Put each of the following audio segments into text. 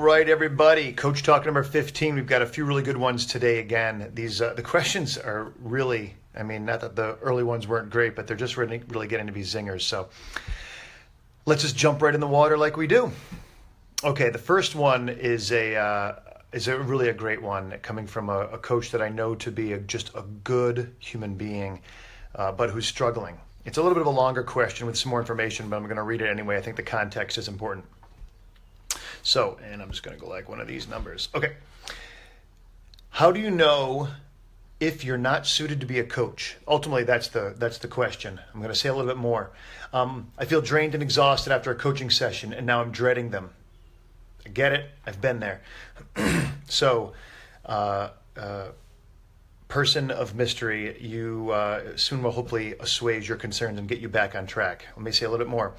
right, everybody. Coach Talk number 15. We've got a few really good ones today again. These the questions are really, I mean, not that the early ones weren't great, but they're just really getting to be zingers. So let's just jump right in the water like we do. Okay, the first one is a really a great one coming from a coach that I know to be just a good human being, but who's struggling. It's a little bit of a longer question with some more information, but I'm going to read it anyway. I think the context is important. So, and I'm just going to go like one of these numbers. Okay. How do you know if you're not suited to be a coach? Ultimately, that's the question. I'm going to say a little bit more. I feel drained and exhausted after a coaching session, and now I'm dreading them. I get it. I've been there. So, person of mystery, you soon will hopefully assuage your concerns and get you back on track. Let me say a little bit more.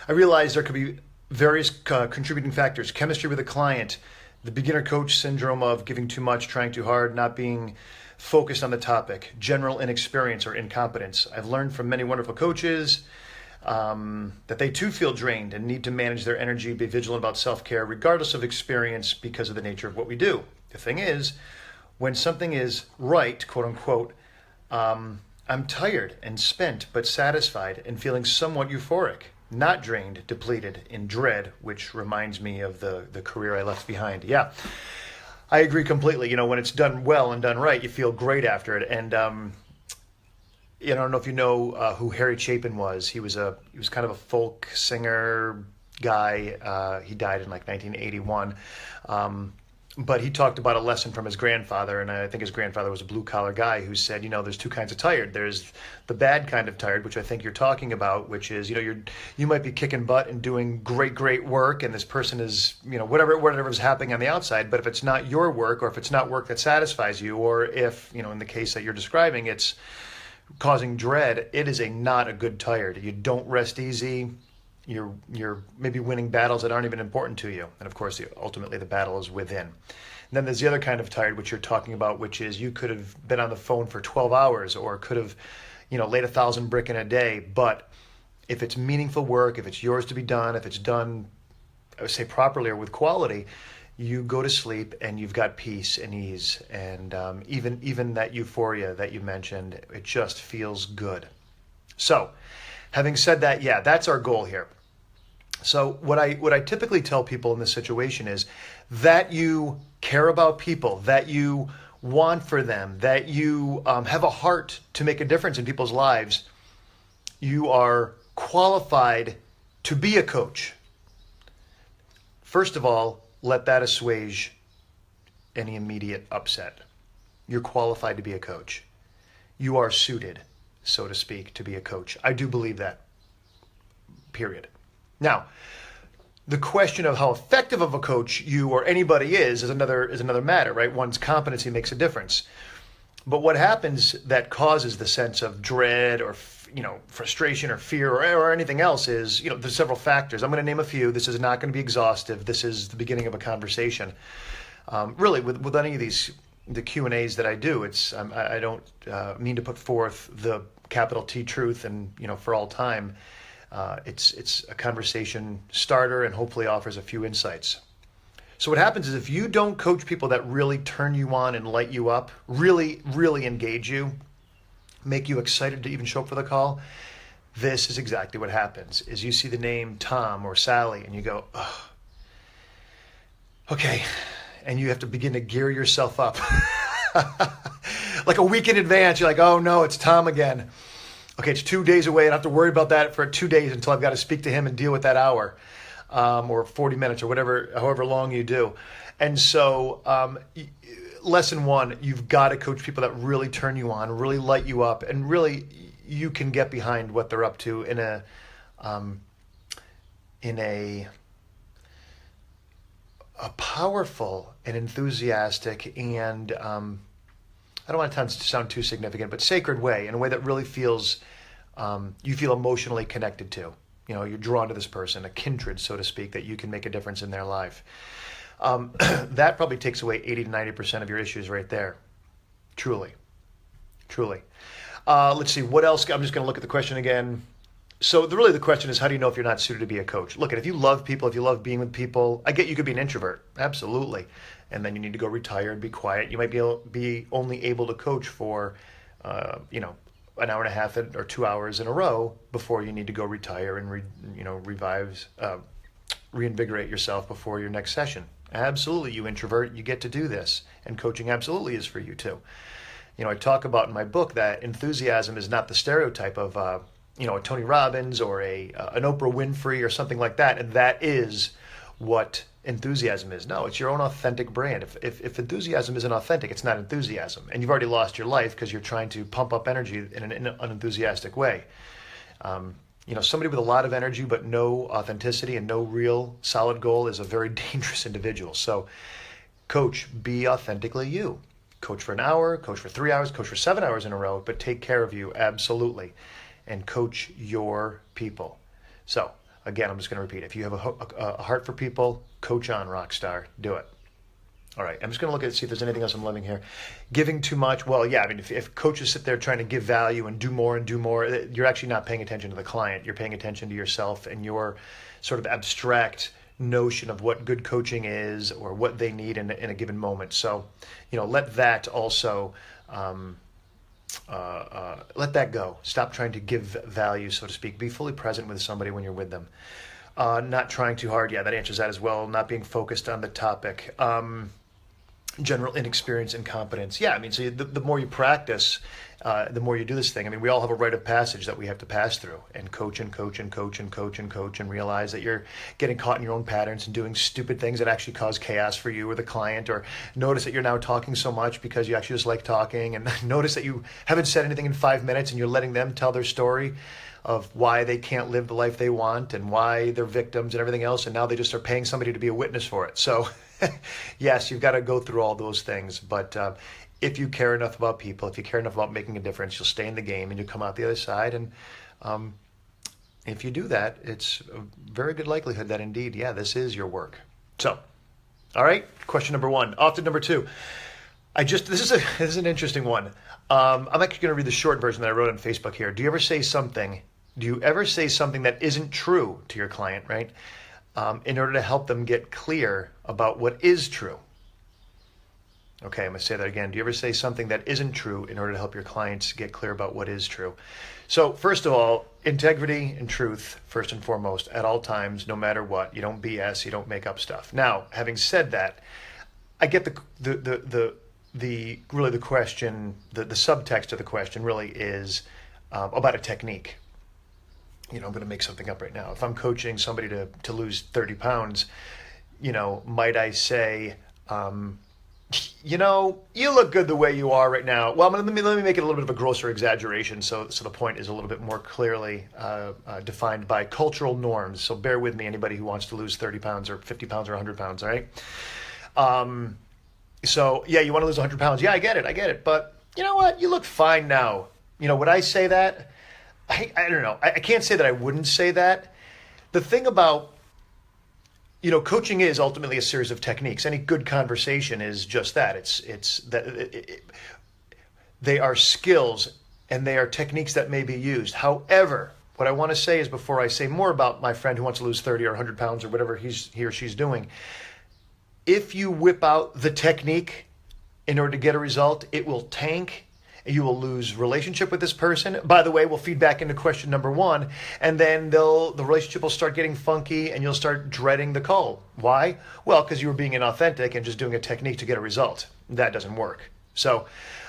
I realize there could be various contributing factors: chemistry with a client, the beginner coach syndrome of giving too much, trying too hard, not being focused on the topic, general inexperience or incompetence. I've learned from many wonderful coaches that they too feel drained and need to manage their energy, be vigilant about self-care, regardless of experience, because of the nature of what we do. The thing is, when something is right, quote unquote, I'm tired and spent, but satisfied and feeling somewhat euphoric. Not drained, depleted, in dread, which reminds me of the career I left behind. Yeah, I agree completely. You know, when it's done well and done right, you feel great after it. And I don't know if you know who Harry Chapin was. He was kind of a folk singer guy. He died in like 1981. But he talked about a lesson from his grandfather, and I think his grandfather was a blue-collar guy who said, there's two kinds of tired. There's the bad kind of tired, which I think you're talking about, which is, you might be kicking butt and doing great work, and this person is, whatever is happening on the outside, but if it's not your work, or if it's not work that satisfies you, or if, in the case that you're describing, it's causing dread, it is not a good tired. You don't rest easy. You're maybe winning battles that aren't even important to you. And of course, ultimately the battle is within. And then there's the other kind of tired, which you're talking about, which is you could have been on the phone for 12 hours or could have, laid 1,000 bricks in a day. But if it's meaningful work, if it's yours to be done, if it's done, I would say properly or with quality, you go to sleep and you've got peace and ease. And even that euphoria that you mentioned, it just feels good. So having said that, yeah, that's our goal here. So what I typically tell people in this situation is that you care about people, that you want for them, that you have a heart to make a difference in people's lives. You are qualified to be a coach. First of all, let that assuage any immediate upset. You're qualified to be a coach. You are suited, so to speak, to be a coach. I do believe that, period. Now, the question of how effective of a coach you or anybody is another matter, right? One's competency makes a difference. But what happens that causes the sense of dread or frustration or fear or anything else is, there's several factors. I'm going to name a few. This is not going to be exhaustive. This is the beginning of a conversation. Really, with any of these, the Q&As that I do, I don't mean to put forth the capital T truth and, for all time. It's a conversation starter and hopefully offers a few insights. So what happens is if you don't coach people that really turn you on and light you up, really, really engage you, make you excited to even show up for the call, this is exactly what happens. Is you see the name Tom or Sally and you go, oh, okay. And you have to begin to gear yourself up. Like a week in advance, you're like, oh no, it's Tom again. Okay, it's 2 days away. I don't have to worry about that for 2 days until I've got to speak to him and deal with that hour or 40 minutes or however long you do. And so lesson one, you've got to coach people that really turn you on, really light you up, and really you can get behind what they're up to in a powerful and enthusiastic and I don't want it to sound too significant, but sacred way, in a way that really feels, you feel emotionally connected to. You're drawn to this person, a kindred, so to speak, that you can make a difference in their life. That probably takes away 80 to 90% of your issues right there. Truly. Let's see, what else? I'm just going to look at the question again. Really the question is, how do you know if you're not suited to be a coach? Look, if you love people, if you love being with people, I get you could be an introvert, absolutely, and then you need to go retire and be quiet. You might be only able to coach for, an hour and a half or 2 hours in a row before you need to go retire and reinvigorate yourself before your next session. Absolutely, you introvert, you get to do this, and coaching absolutely is for you too. I talk about in my book that enthusiasm is not the stereotype of a Tony Robbins or an Oprah Winfrey or something like that, and that is what enthusiasm is. No, it's your own authentic brand. If enthusiasm isn't authentic, it's not enthusiasm, and you've already lost your life because you're trying to pump up energy in an unenthusiastic way. Somebody with a lot of energy but no authenticity and no real solid goal is a very dangerous individual. So, coach, be authentically you. Coach for an hour, coach for 3 hours, coach for 7 hours in a row, but take care of you, absolutely. And coach your people. So, again, I'm just going to repeat. If you have a heart for people, coach on, rock star. Do it. All right, I'm just going to look at see if there's anything else I'm loving here. Giving too much, well, yeah, I mean, if coaches sit there trying to give value and do more, you're actually not paying attention to the client. You're paying attention to yourself and your sort of abstract notion of what good coaching is or what they need in a given moment. So, let that also, let that go. Stop trying to give value, so to speak. Be fully present with somebody when you're with them. Not trying too hard. Yeah, that answers that as well. Not being focused on the topic. General inexperience and incompetence. Yeah, I mean, so the more you practice, the more you do this thing. I mean, we all have a rite of passage that we have to pass through and coach and realize that you're getting caught in your own patterns and doing stupid things that actually cause chaos for you or the client, or notice that you're now talking so much because you actually just like talking, and notice that you haven't said anything in 5 minutes and you're letting them tell their story of why they can't live the life they want and why they're victims and everything else, and now they just are paying somebody to be a witness for it. So yes, you've got to go through all those things, but if you care enough about people, if you care enough about making a difference, you'll stay in the game and you'll come out the other side. And if you do that, it's a very good likelihood that indeed, yeah, this is your work. So, all right, question number one. Off to number two. This is an interesting one. I'm actually going to read the short version that I wrote on Facebook here. Do you ever say something that isn't true to your client, right? In order to help them get clear about what is true? Okay, I'm going to say that again. Do you ever say something that isn't true in order to help your clients get clear about what is true? So first of all, integrity and truth, first and foremost, at all times, no matter what. You don't BS, you don't make up stuff. Now, having said that, I get the question, the subtext of the question really is about a technique. I'm going to make something up right now. If I'm coaching somebody to lose 30 pounds, might I say, you look good the way you are right now. Well, let me make it a little bit of a grosser exaggeration so the point is a little bit more clearly defined by cultural norms. So bear with me, anybody who wants to lose 30 pounds or 50 pounds or 100 pounds, all right? So, yeah, you want to lose 100 pounds. Yeah, I get it. But you know what? You look fine now. Would I say that? I don't know. I can't say that I wouldn't say that. The thing about, coaching is ultimately a series of techniques. Any good conversation is just that. They are skills and they are techniques that may be used. However, what I want to say is, before I say more about my friend who wants to lose 30 or 100 pounds or whatever he or she's doing, if you whip out the technique in order to get a result, it will tank. You will lose relationship with this person. By the way, we'll feed back into question number one, and then the relationship will start getting funky and you'll start dreading the call. Why? Well, because you were being inauthentic and just doing a technique to get a result. That doesn't work. So,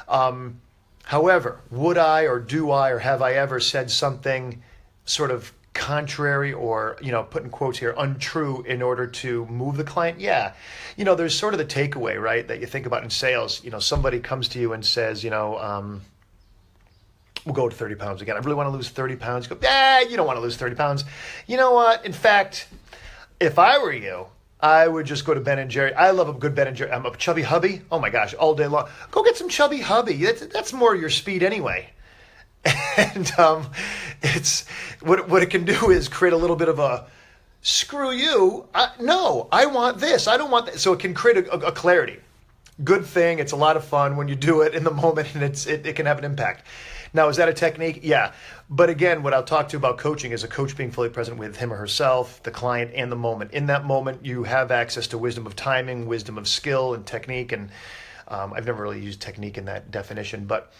however, would I or do I or have I ever said something sort of contrary or, put in quotes here, untrue in order to move the client? Yeah. There's sort of the takeaway, right, that you think about in sales. Somebody comes to you and says, we'll go to 30 pounds again. I really want to lose 30 pounds. You go, you don't want to lose 30 pounds. You know what? In fact, if I were you, I would just go to Ben & Jerry. I love a good Ben & Jerry. I'm a chubby hubby. Oh my gosh, all day long. Go get some chubby hubby. That's more your speed anyway. And it's what it can do is create a little bit of a screw you. No, I want this. I don't want that. So it can create a clarity. Good thing. It's a lot of fun when you do it in the moment, and it can have an impact. Now, is that a technique? Yeah. But again, what I'll talk to about coaching is a coach being fully present with him or herself, the client, and the moment. In that moment, you have access to wisdom of timing, wisdom of skill and technique. And I've never really used technique in that definition, but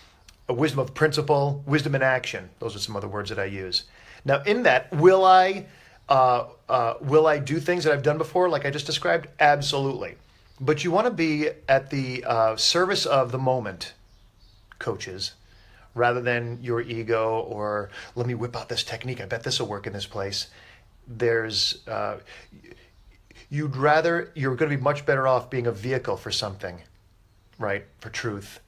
a wisdom of principle, wisdom in action. Those are some other words that I use. Now, in that, will I do things that I've done before, like I just described? Absolutely. But you want to be at the service of the moment, coaches, rather than your ego or let me whip out this technique. I bet this will work in this place. You're going to be much better off being a vehicle for something, right? For truth,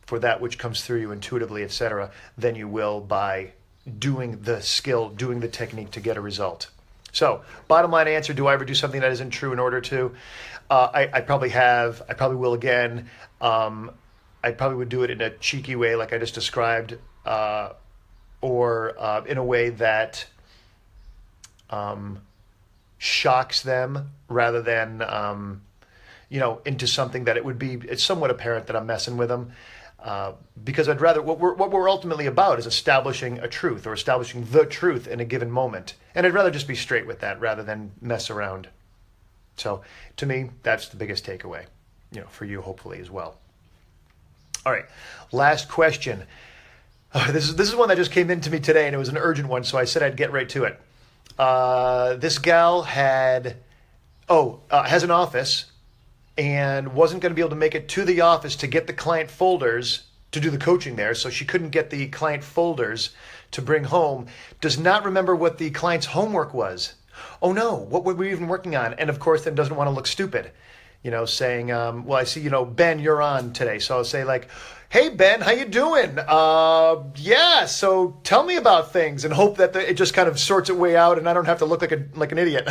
for that which comes through you intuitively, etc., than you will by doing the skill, doing the technique to get a result. So, bottom line answer, do I ever do something that isn't true in order to? I probably have. I probably will again. I probably would do it in a cheeky way like I just described, or in a way that shocks them rather than, into something that it's somewhat apparent that I'm messing with them. Because I'd rather, what we're ultimately about is establishing a truth or establishing the truth in a given moment. And I'd rather just be straight with that rather than mess around. So to me, that's the biggest takeaway, for you hopefully as well. All right, last question. This is one that just came into me today, and it was an urgent one, so I said I'd get right to it. This gal has an office and wasn't going to be able to make it to the office to get the client folders to do the coaching there, so she couldn't get the client folders to bring home. Does not remember what the client's homework was. Oh no, what were we even working on? And of course, then doesn't want to look stupid. Saying, well, I see, Ben, you're on today. So I'll say like, hey, Ben, how you doing? Yeah, so tell me about things, and hope that it just kind of sorts its way out and I don't have to look like an idiot.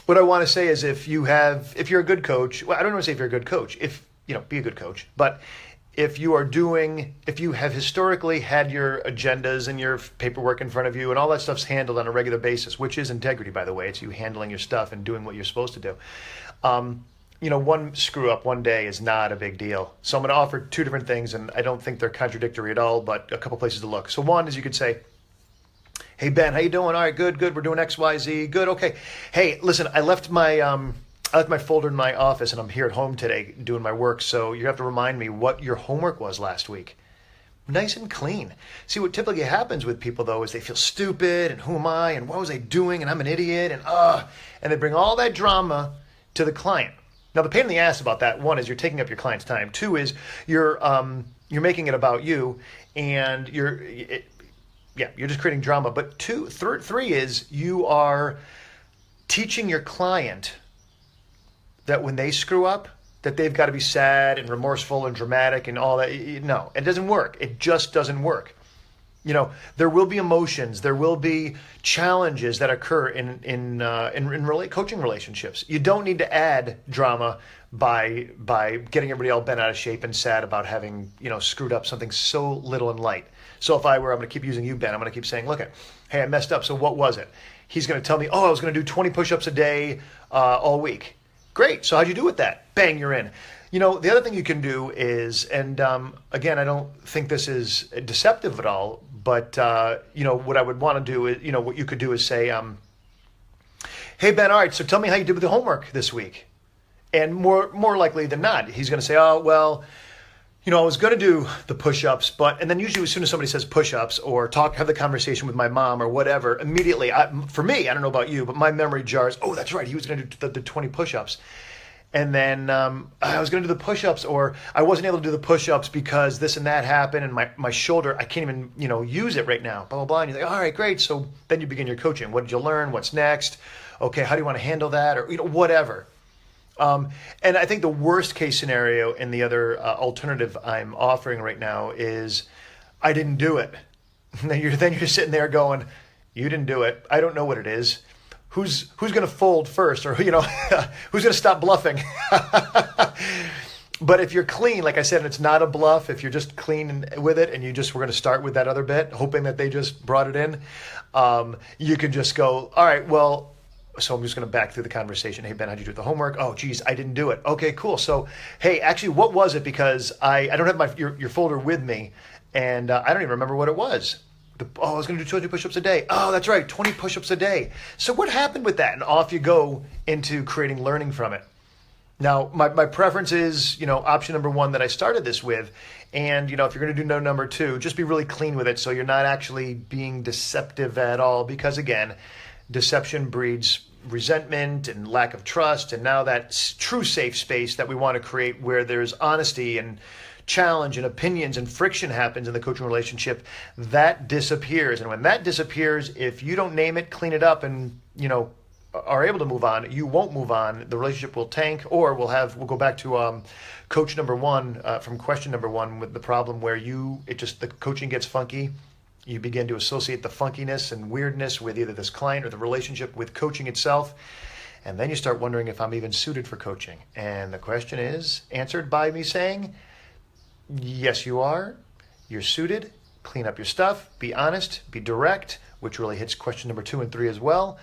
What I want to say is if you're a good coach, well, I don't want to say if you're a good coach, be a good coach, but if you have historically had your agendas and your paperwork in front of you and all that stuff's handled on a regular basis, which is integrity, by the way, it's you handling your stuff and doing what you're supposed to do. One screw up one day is not a big deal. So I'm going to offer two different things, and I don't think they're contradictory at all, but a couple places to look. So one is you could say, hey, Ben, how you doing? All right, good. We're doing X, Y, Z. Good, okay. Hey, listen, I left my folder in my office, and I'm here at home today doing my work, so you have to remind me what your homework was last week. Nice and clean. See, what typically happens with people, though, is they feel stupid, and who am I, and what was I doing, and I'm an idiot, and they bring all that drama to the client. Now, the pain in the ass about that, one, is you're taking up your client's time. Two is you're making it about you, and you're just creating drama. But three is you are teaching your client that when they screw up, that they've got to be sad and remorseful and dramatic and all that. No, it doesn't work. It just doesn't work. There will be emotions. There will be challenges that occur in coaching relationships. You don't need to add drama by getting everybody all bent out of shape and sad about having screwed up something so little and light. So if I'm going to keep using you, Ben, I'm going to keep saying, look, hey, I messed up. So what was it? He's going to tell me, I was going to do 20 push-ups a day all week. Great. So how'd you do with that? Bang, you're in. The other thing you can do is, and again, I don't think this is deceptive at all, but what I would want to do is, what you could do is say, hey, Ben, all right, so tell me how you did with the homework this week. And more likely than not, he's going to say, oh, well, I was going to do the push-ups, and then usually as soon as somebody says push-ups or have the conversation with my mom or whatever, immediately, for me, I don't know about you, but my memory jars, oh, that's right, he was going to do the 20 push-ups. And then I was going to do the push-ups, or I wasn't able to do the push-ups because this and that happened, and my shoulder, I can't even, use it right now, blah, blah, blah. And you're like, all right, great. So then you begin your coaching. What did you learn? What's next? Okay, how do you want to handle that? Or, whatever. And I think the worst case scenario and the other alternative I'm offering right now is I didn't do it. And then you're sitting there going, you didn't do it. I don't know what it is. Who's going to fold first, or who's going to stop bluffing? But if you're clean, like I said, and it's not a bluff, if you're just clean with it and we're going to start with that other bit, hoping that they just brought it in, you can just go, all right, well, So I'm just going to back through the conversation. Hey, Ben, how'd you do the homework? Oh, geez, I didn't do it. Okay, cool. So, hey, actually, what was it? Because I don't have your folder with me, and I don't even remember what it was. I was going to do 20 push-ups a day. Oh, that's right, 20 push-ups a day. So what happened with that? And off you go into creating learning from it. Now, my preference is, option number one that I started this with. And, if you're going to do number two, just be really clean with it so you're not actually being deceptive at all. Because, again, deception breeds resentment and lack of trust. And now that true safe space that we want to create where there's honesty and challenge and opinions and friction happens in the coaching relationship, that disappears. And when that disappears, if you don't name it, clean it up, and, are able to move on, you won't move on. The relationship will tank, or we'll go back to coach number one from question number one with the problem where the coaching gets funky. You begin to associate the funkiness and weirdness with either this client or the relationship with coaching itself. And then you start wondering if I'm even suited for coaching. And the question is answered by me saying, yes, you are. You're suited. Clean up your stuff. Be honest. Be direct, which really hits question number 2 and 3 as well.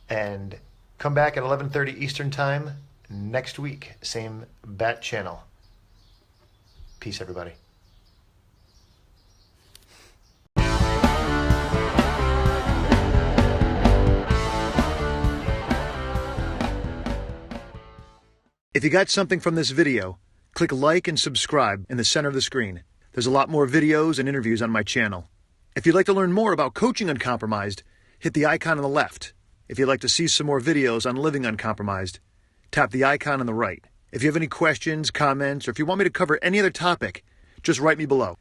And come back at 11:30 Eastern Time next week. Same bat channel. Peace, everybody. If you got something from this video, click like and subscribe in the center of the screen. There's a lot more videos and interviews on my channel. If you'd like to learn more about coaching Uncompromised, hit the icon on the left. If you'd like to see some more videos on living uncompromised, tap the icon on the right. If you have any questions, comments, or if you want me to cover any other topic, just write me below.